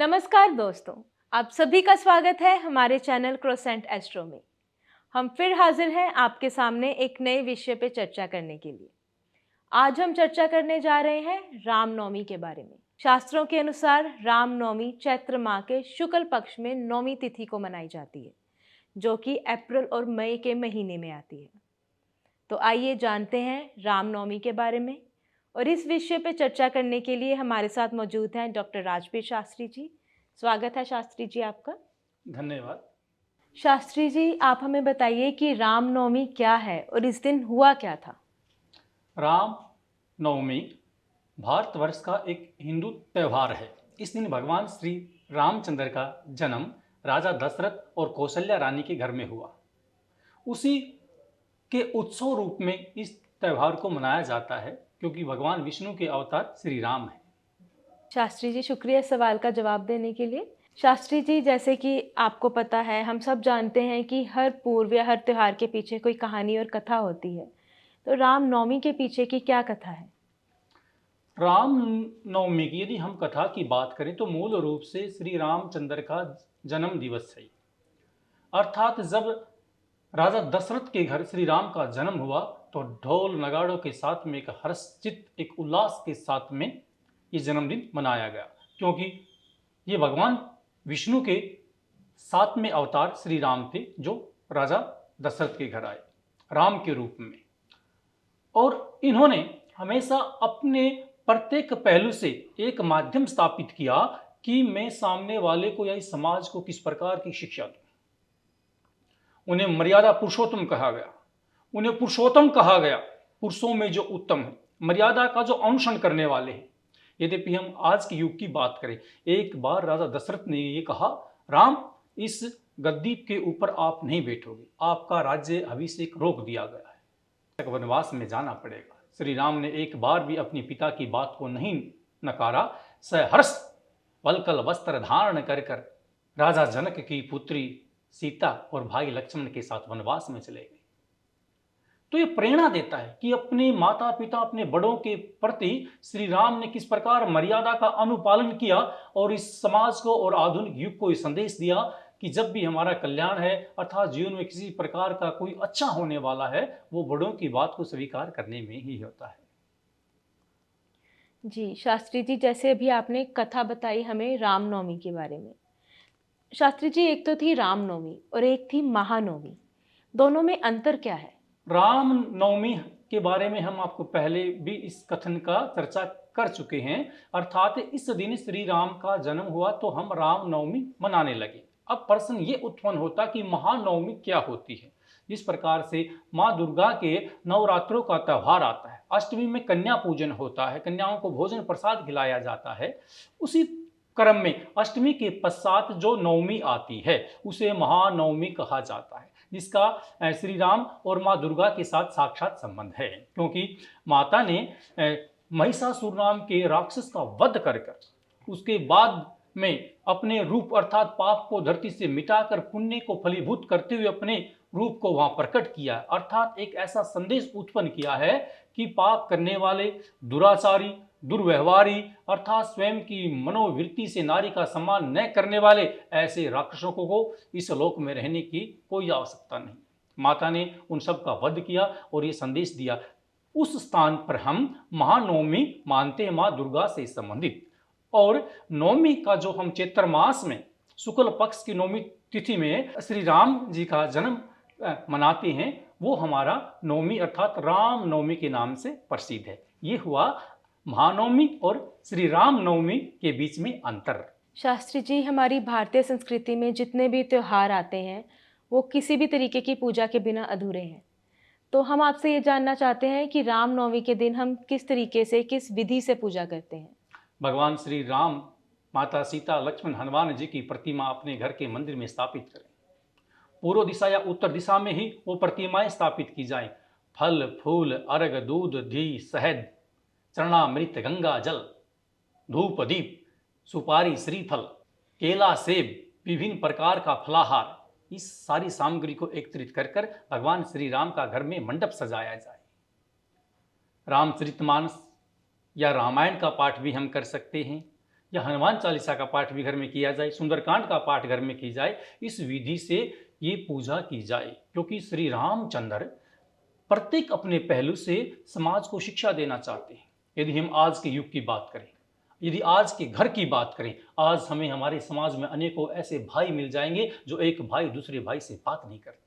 नमस्कार दोस्तों, आप सभी का स्वागत है हमारे चैनल क्रोसेंट एस्ट्रो में। हम फिर हाजिर हैं आपके सामने एक नए विषय पे चर्चा करने के लिए। आज हम चर्चा करने जा रहे हैं रामनवमी के बारे में। शास्त्रों के अनुसार रामनवमी चैत्र माह के शुक्ल पक्ष में नौमी तिथि को मनाई जाती है, जो कि अप्रैल और मई के महीने में आती है। तो आइए जानते हैं रामनवमी के बारे में। और इस विषय पे चर्चा करने के लिए हमारे साथ मौजूद हैं डॉक्टर राजवीर शास्त्री जी। स्वागत है शास्त्री जी आपका। धन्यवाद। शास्त्री जी, आप हमें बताइए कि रामनवमी क्या है और इस दिन हुआ क्या था। राम नवमी भारतवर्ष का एक हिंदू त्यौहार है। इस दिन भगवान श्री रामचंद्र का जन्म राजा दशरथ और कौशल्या रानी के घर में हुआ। उसी के उत्सव रूप में इस त्यौहार को मनाया जाता है, क्योंकि भगवान विष्णु के अवतार श्री राम हैं। शास्त्री जी, शुक्रिया सवाल का जवाब देने के लिए। शास्त्री जी, जैसे कि आपको पता है, हम सब जानते हैं कि हर पूर्व या हर त्योहार के पीछे कोई कहानी और कथा होती है। तो रामनवमी के पीछे की क्या कथा है? राम नवमी की यदि हम कथा की बात करें तो मूल रूप से श्री रामचंद्र का जन्म दिवस है। अर्थात जब राजा दशरथ के घर श्री राम का जन्म हुआ तो ढोल नगाड़ों के साथ में एक हर्षचित, एक उल्लास के साथ में ये जन्मदिन मनाया गया, क्योंकि ये भगवान विष्णु के सातवें अवतार श्री राम थे, जो राजा दशरथ के घर आए राम के रूप में। और इन्होंने हमेशा अपने प्रत्येक पहलू से एक माध्यम स्थापित किया कि मैं सामने वाले को या इस समाज को किस प्रकार की शिक्षा दूं। उन्हें मर्यादा पुरुषोत्तम कहा गया, उन्हें पुरुषोत्तम कहा गया, पुरुषों में जो उत्तम है, मर्यादा का जो अनुसरण करने वाले हैं। यद्यपि हम आज के युग की बात करें, एक बार राजा दशरथ ने ये कहा, राम इस गद्दी के ऊपर आप नहीं बैठोगे, आपका राज्य अभिषेक रोक दिया गया है, वनवास में जाना पड़ेगा। श्री राम ने एक बार भी अपने पिता की बात को नहीं नकारा। सहर्ष वल्कल वस्त्र धारण कर कर राजा जनक की पुत्री सीता और भाई लक्ष्मण के साथ वनवास में चले गए। तो ये प्रेरणा देता है कि अपने माता पिता, अपने बड़ों के प्रति श्री राम ने किस प्रकार मर्यादा का अनुपालन किया और इस समाज को और आधुनिक युग को ये संदेश दिया कि जब भी हमारा कल्याण है, अर्थात जीवन में किसी प्रकार का कोई अच्छा होने वाला है, वो बड़ों की बात को स्वीकार करने में ही होता है। जी शास्त्री जी, जैसे अभी आपने कथा बताई हमें रामनवमी के बारे में। शास्त्री जी, एक तो थी रामनवमी और एक थी महानवमी, दोनों में अंतर क्या है? राम नवमी के बारे में हम आपको पहले भी इस कथन का चर्चा कर चुके हैं। अर्थात इस दिन श्री राम का जन्म हुआ तो हम राम नवमी मनाने लगे। अब प्रश्न ये उत्पन्न होता कि महानवमी क्या होती है। जिस प्रकार से माँ दुर्गा के नवरात्रों का त्यौहार आता है, अष्टमी में कन्या पूजन होता है, कन्याओं को भोजन प्रसाद खिलाया जाता है, उसी क्रम में अष्टमी के पश्चात जो नवमी आती है उसे महानवमी कहा जाता है, जिसका श्री राम और माँ दुर्गा के साथ साक्षात संबंध है। क्योंकि माता ने महिषासुर नाम के राक्षस का वध कर उसके बाद में अपने रूप अर्थात पाप को धरती से मिटाकर पुण्य को फलीभूत करते हुए अपने रूप को वहां प्रकट किया, अर्थात एक ऐसा संदेश उत्पन्न किया है कि पाप करने वाले, दुराचारी, दुर्व्यवहारी, अर्थात स्वयं की मनोवृत्ति से नारी का सम्मान न करने वाले ऐसे राक्षसों को इस लोक में रहने की कोई आवश्यकता नहीं। माता ने उन सब का वध किया और ये संदेश दिया। उस स्थान पर हम महानवमी मानते हैं, माँ दुर्गा से संबंधित। और नवमी का जो हम चैत्र मास में शुक्ल पक्ष की नवमी तिथि में श्री राम जी का जन्म मनाते हैं, वो हमारा नवमी अर्थात राम नवमी के नाम से प्रसिद्ध है। ये हुआ महानवमी और श्री राम नवमी के बीच में अंतर। शास्त्री जी, हमारी भारतीय संस्कृति में जितने भी त्योहार आते हैं वो किसी भी तरीके की पूजा के बिना अधूरे हैं। तो हम आपसे ये जानना चाहते हैं कि रामनवमी के दिन हम किस तरीके से, किस विधि से पूजा करते हैं? भगवान श्री राम, माता सीता, लक्ष्मण, हनुमान जी की प्रतिमा अपने घर के मंदिर में स्थापित करें। पूर्व दिशा या उत्तर दिशा में ही वो प्रतिमाएं स्थापित की जाएं। फल फूल अर्घ दूध घी शहद चरणामृत गंगा जल धूप दीप सुपारी श्रीफल केला सेब विभिन्न प्रकार का फलाहार, इस सारी सामग्री को एकत्रित कर कर भगवान श्री राम का घर में मंडप सजाया जाए। रामचरितमानस या रामायण का पाठ भी हम कर सकते हैं, या हनुमान चालीसा का पाठ भी घर में किया जाए, सुंदरकांड का पाठ घर में की जाए, इस विधि से ये पूजा की जाए, क्योंकि श्री रामचंद्र प्रत्येक अपने पहलू से समाज को शिक्षा देना चाहते हैं। यदि हम आज के युग की बात करें, यदि आज के घर की बात करें, आज हमें हमारे समाज में अनेकों ऐसे भाई मिल जाएंगे जो एक भाई दूसरे भाई से बात नहीं करता,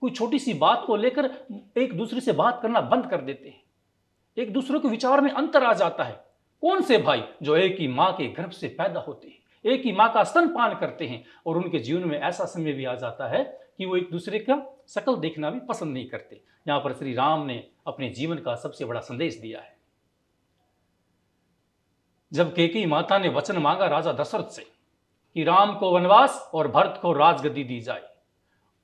कोई छोटी सी बात को लेकर एक दूसरे से बात करना बंद कर देते हैं, एक दूसरे के विचार में अंतर आ जाता है। कौन से भाई जो एक ही माँ के गर्भ से पैदा होते हैं, एक ही माँ का स्तनपान करते हैं, और उनके जीवन में ऐसा समय भी आ जाता है कि वो एक दूसरे का शकल देखना भी पसंद नहीं करते। यहाँ पर श्री राम ने अपने जीवन का सबसे बड़ा संदेश दिया है। जब कैकेयी माता ने वचन मांगा राजा दशरथ से कि राम को वनवास और भरत को राजगद्दी दी जाए,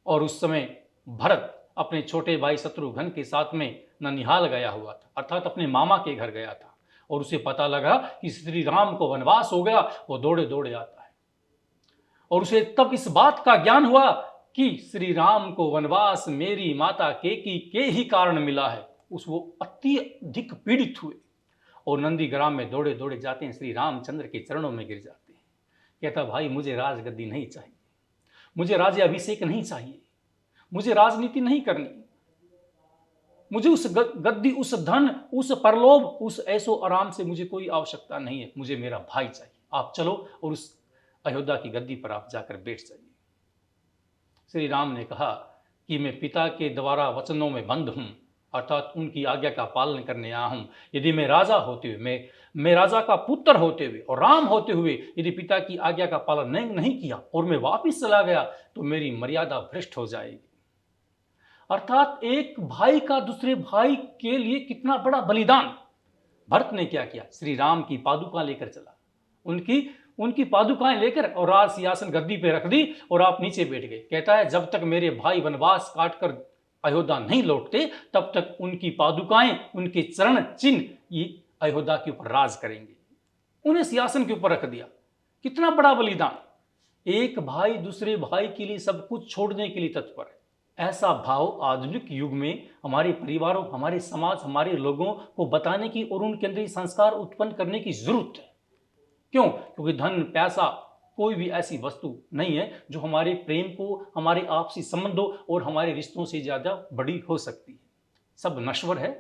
और उस समय भरत अपने छोटे भाई शत्रुघ्न के साथ में ननिहाल गया हुआ था, अर्थात अपने मामा के घर गया था, और उसे पता लगा कि श्री राम को वनवास हो गया। वो दौड़े दौड़े आता है और उसे तब इस बात का ज्ञान हुआ कि श्री राम को वनवास मेरी माता कैकेयी के ही कारण मिला है। वो अत्यधिक पीड़ित हुए और नंदीग्राम में दौड़े दौड़े जाते हैं, श्री रामचंद्र के चरणों में गिर जाते हैं। कहता, भाई मुझे राजगद्दी नहीं चाहिए, मुझे राज्य अभिषेक नहीं चाहिए, मुझे राजनीति नहीं करनी, मुझे उस गद्दी, उस धन, उस परलोभ, उस ऐसो आराम से मुझे कोई आवश्यकता नहीं है, मुझे मेरा भाई चाहिए। आप चलो और उस अयोध्या की गद्दी पर आप जाकर बैठ जाइए। श्री राम ने कहा कि मैं पिता के द्वारा वचनों में बंद हूं, अर्थात उनकी आज्ञा का पालन करने आया हूं। यदि मैं राजा होते हुए, मैं राजा का पुत्र होते हुए और राम होते हुए यदि पिता की आज्ञा का पालन नहीं किया और मैं वापिस चला गया तो मेरी मर्यादा भ्रष्ट हो जाएगी। अर्थात एक भाई का दूसरे भाई के लिए कितना बड़ा बलिदान। भरत ने क्या किया, श्री राम की पादुका लेकर चला, उनकी पादुकाएं लेकर और राज सिंहासन गद्दी पे रख दी और आप नीचे बैठ गए। कहता है, जब तक मेरे भाई वनवास काटकर अयोध्या नहीं लौटते तब तक उनकी पादुकाएं, उनके चरण चिन्ह ये अयोध्या के ऊपर राज करेंगे। उन्हें सिंहासन के ऊपर रख दिया। कितना बड़ा बलिदान। एक भाई दूसरे भाई के लिए सब कुछ छोड़ने के लिए तत्पर है। ऐसा भाव आधुनिक युग में हमारे परिवारों, हमारे समाज, हमारे लोगों को बताने की और उनके अंदर संस्कार उत्पन्न करने की जरूरत है। क्यों? क्योंकि धन, पैसा कोई भी ऐसी वस्तु नहीं है जो हमारे प्रेम को, हमारे आपसी संबंधों और हमारे रिश्तों से ज़्यादा बड़ी हो सकती है। सब नश्वर है।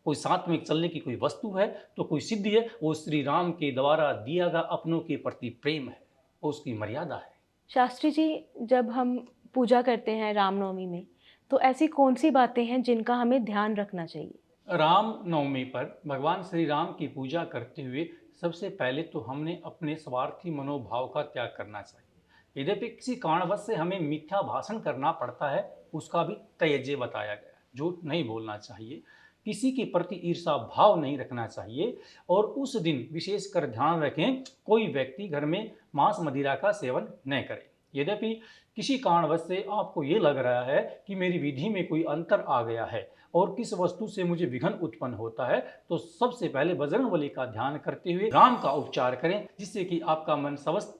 कोई साथ में चलने की कोई वस्तु है तो कोई सिद्धि है, वो श्री राम के द्वारा दिया गया अपनों के प्रति प्रेम है, वो उसकी मर्यादा है। शास्त्री जी, जब हम पूजा करते हैं रामनवमी में, तो ऐसी कौन सी बातें हैं जिनका हमें ध्यान रखना चाहिए? रामनवमी पर भगवान श्री राम की पूजा करते हुए सबसे पहले तो हमने अपने स्वार्थी मनोभाव का त्याग करना चाहिए। यद्यपि किसी कारणवश से हमें मिथ्या भाषण करना पड़ता है, उसका भी तयजे बताया गया है। झूठ नहीं बोलना चाहिए, किसी के प्रति ईर्षा भाव नहीं रखना चाहिए, और उस दिन विशेषकर ध्यान रखें कोई व्यक्ति घर में मांस मदिरा का सेवन न करे। यद्यपि किसी कारणवश से आपको ये लग रहा है कि मेरी विधि में कोई अंतर आ गया है और किस वस्तु से मुझे विघ्न उत्पन्न होता है, तो सबसे पहले बजरंगबली का ध्यान करते हुए राम का उपचार करें, जिससे कि आपका मन स्वस्थ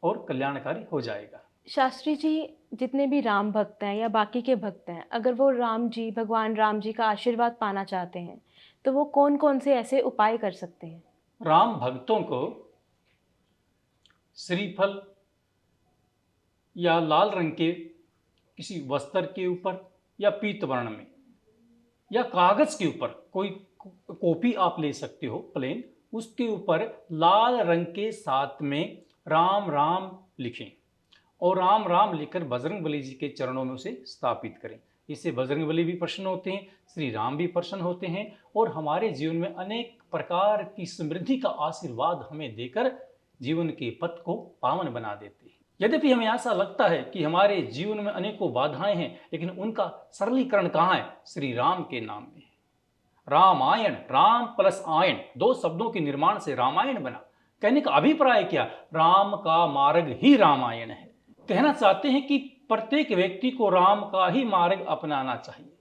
और कल्याणकारी हो जाएगा। शास्त्री जी, जितने भी राम भक्त हैं या बाकी के भक्त हैं, अगर वो भगवान राम जी का आशीर्वाद पाना चाहते हैं तो वो कौन कौन से ऐसे उपाय कर सकते हैं? राम भक्तों को श्रीफल या लाल रंग के किसी वस्त्र के ऊपर या पीत वर्ण में या कागज के ऊपर कोई कॉपी आप ले सकते हो प्लेन, उसके ऊपर लाल रंग के साथ में राम राम लिखें और राम राम लिखकर बजरंगबली जी के चरणों में उसे स्थापित करें। इससे बजरंगबली भी प्रसन्न होते हैं, श्री राम भी प्रसन्न होते हैं और हमारे जीवन में अनेक प्रकार की समृद्धि का आशीर्वाद हमें देकर जीवन के पथ को पावन बना देते हैं। यद्यपि हमें ऐसा लगता है कि हमारे जीवन में अनेकों बाधाएं हैं, लेकिन उनका सरलीकरण कहाँ है? श्री राम के नाम में है। रामायण, राम प्लस आयन, दो शब्दों के निर्माण से रामायण बना। कहने का अभिप्राय क्या? राम का मार्ग ही रामायण है। कहना चाहते हैं कि प्रत्येक व्यक्ति को राम का ही मार्ग अपनाना चाहिए,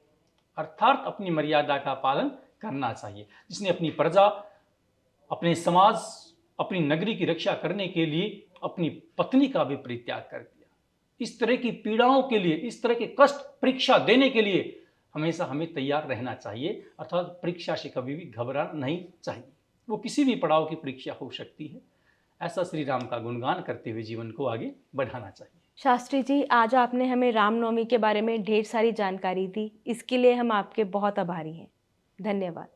अर्थात अपनी मर्यादा का पालन करना चाहिए। जिसने अपनी प्रजा, अपने समाज, अपनी नगरी की रक्षा करने के लिए अपनी पत्नी का भी परित्याग कर दिया। इस तरह की पीड़ाओं के लिए, इस तरह के कष्ट परीक्षा देने के लिए हमेशा हमें तैयार रहना चाहिए, अर्थात परीक्षा से कभी भी घबराना नहीं चाहिए। वो किसी भी पड़ाव की परीक्षा हो सकती है। ऐसा श्री राम का गुणगान करते हुए जीवन को आगे बढ़ाना चाहिए। शास्त्री जी, आज आपने हमें रामनवमी के बारे में ढेर सारी जानकारी दी, इसके लिए हम आपके बहुत आभारी हैं। धन्यवाद।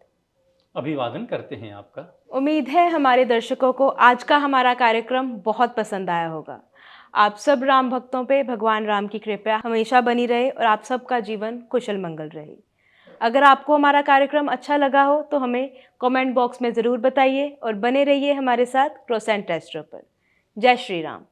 अभिवादन करते हैं आपका। उम्मीद है हमारे दर्शकों को आज का हमारा कार्यक्रम बहुत पसंद आया होगा। आप सब राम भक्तों पे भगवान राम की कृपा हमेशा बनी रहे और आप सबका जीवन कुशल मंगल रहे। अगर आपको हमारा कार्यक्रम अच्छा लगा हो तो हमें कमेंट बॉक्स में ज़रूर बताइए और बने रहिए हमारे साथ क्रोसेंट एस्ट्रो पर। जय श्री राम।